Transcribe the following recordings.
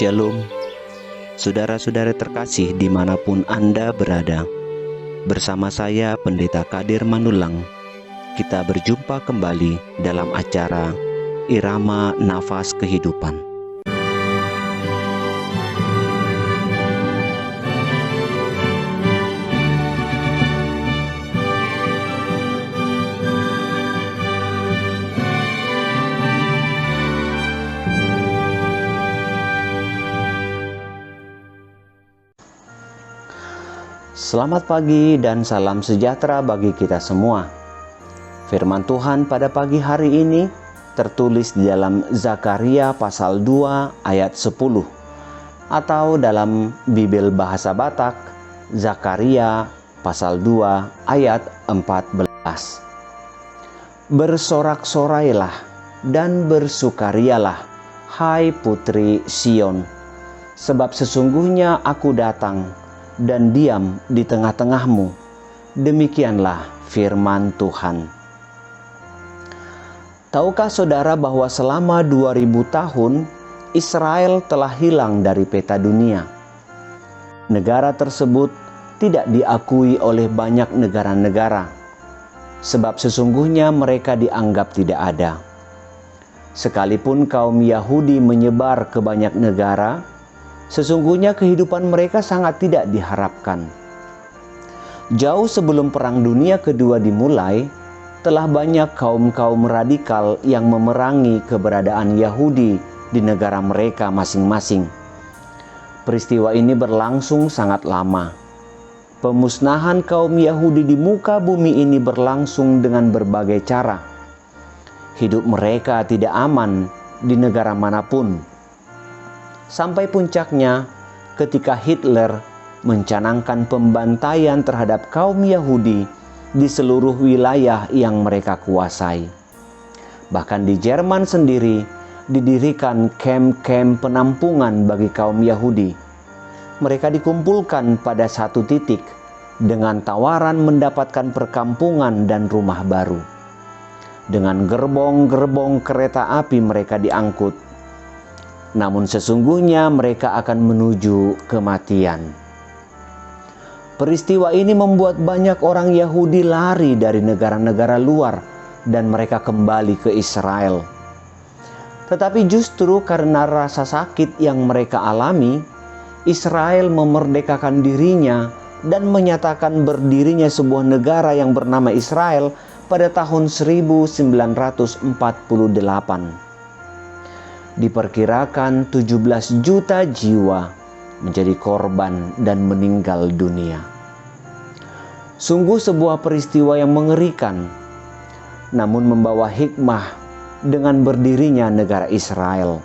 Shalom, saudara-saudara terkasih dimanapun Anda berada. Bersama saya Pendeta Kadir Manulang, kita berjumpa kembali dalam acara Irama Nafas Kehidupan. Selamat pagi dan salam sejahtera bagi kita semua. Firman Tuhan pada pagi hari ini tertulis di dalam Zakaria pasal 2 ayat 10 atau dalam Bibel Bahasa Batak Zakaria pasal 2 ayat 14. Bersorak-sorailah dan bersukarialah, hai putri Sion, sebab sesungguhnya aku datang dan diam di tengah-tengahmu. Demikianlah firman Tuhan. Tahukah saudara bahwa selama 2000 tahun Israel telah hilang dari peta dunia? Negara tersebut tidak diakui oleh banyak negara-negara, sebab sesungguhnya mereka dianggap tidak ada. Sekalipun kaum Yahudi menyebar ke banyak negara, sesungguhnya kehidupan mereka sangat tidak diharapkan. Jauh sebelum Perang Dunia Kedua dimulai, telah banyak kaum-kaum radikal yang memerangi keberadaan Yahudi di negara mereka masing-masing. Peristiwa ini berlangsung sangat lama. Pemusnahan kaum Yahudi di muka bumi ini berlangsung dengan berbagai cara. Hidup mereka tidak aman di negara manapun. Sampai puncaknya ketika Hitler mencanangkan pembantaian terhadap kaum Yahudi di seluruh wilayah yang mereka kuasai. Bahkan di Jerman sendiri didirikan kamp-kamp penampungan bagi kaum Yahudi. Mereka dikumpulkan pada satu titik dengan tawaran mendapatkan perkampungan dan rumah baru. Dengan gerbong-gerbong kereta api mereka diangkut. Namun sesungguhnya mereka akan menuju kematian. Peristiwa ini membuat banyak orang Yahudi lari dari negara-negara luar dan mereka kembali ke Israel. Tetapi justru karena rasa sakit yang mereka alami, Israel memerdekakan dirinya dan menyatakan berdirinya sebuah negara yang bernama Israel pada tahun 1948. Diperkirakan 17 juta jiwa menjadi korban dan meninggal dunia. Sungguh sebuah peristiwa yang mengerikan, namun membawa hikmah dengan berdirinya negara Israel.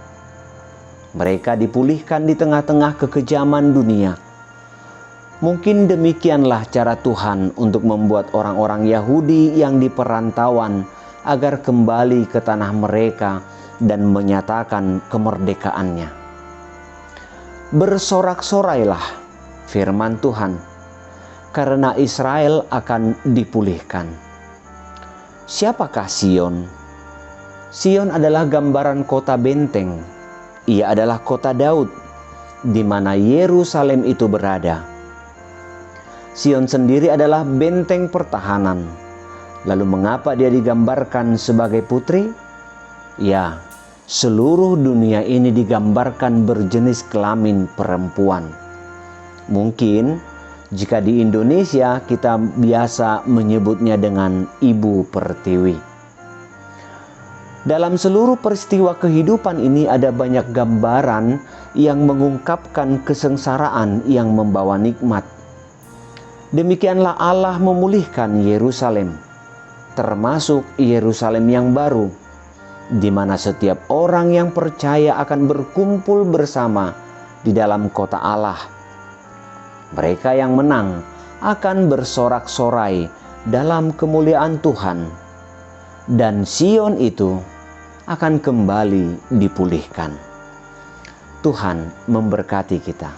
Mereka dipulihkan di tengah-tengah kekejaman dunia. Mungkin demikianlah cara Tuhan untuk membuat orang-orang Yahudi yang di perantauan agar kembali ke tanah mereka dan menyatakan kemerdekaannya. Bersorak-sorailah, firman Tuhan, karena Israel akan dipulihkan. Siapakah Sion? Sion adalah gambaran kota benteng. Ia adalah kota Daud, di mana Yerusalem itu berada. Sion sendiri adalah benteng pertahanan. Lalu mengapa dia digambarkan sebagai putri? Ya, seluruh dunia ini digambarkan berjenis kelamin perempuan. Mungkin jika di Indonesia kita biasa menyebutnya dengan Ibu Pertiwi. Dalam seluruh peristiwa kehidupan ini ada banyak gambaran yang mengungkapkan kesengsaraan yang membawa nikmat. Demikianlah Allah memulihkan Yerusalem, termasuk Yerusalem yang baru, di mana setiap orang yang percaya akan berkumpul bersama di dalam kota Allah. Mereka yang menang akan bersorak-sorai dalam kemuliaan Tuhan, dan Sion itu akan kembali dipulihkan. Tuhan memberkati kita.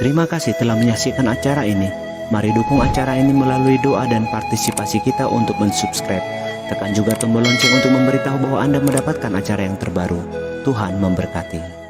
Terima kasih telah menyaksikan acara ini. Mari dukung acara ini melalui doa dan partisipasi kita untuk mensubscribe. Tekan juga tombol lonceng untuk memberitahu bahwa Anda mendapatkan acara yang terbaru. Tuhan memberkati.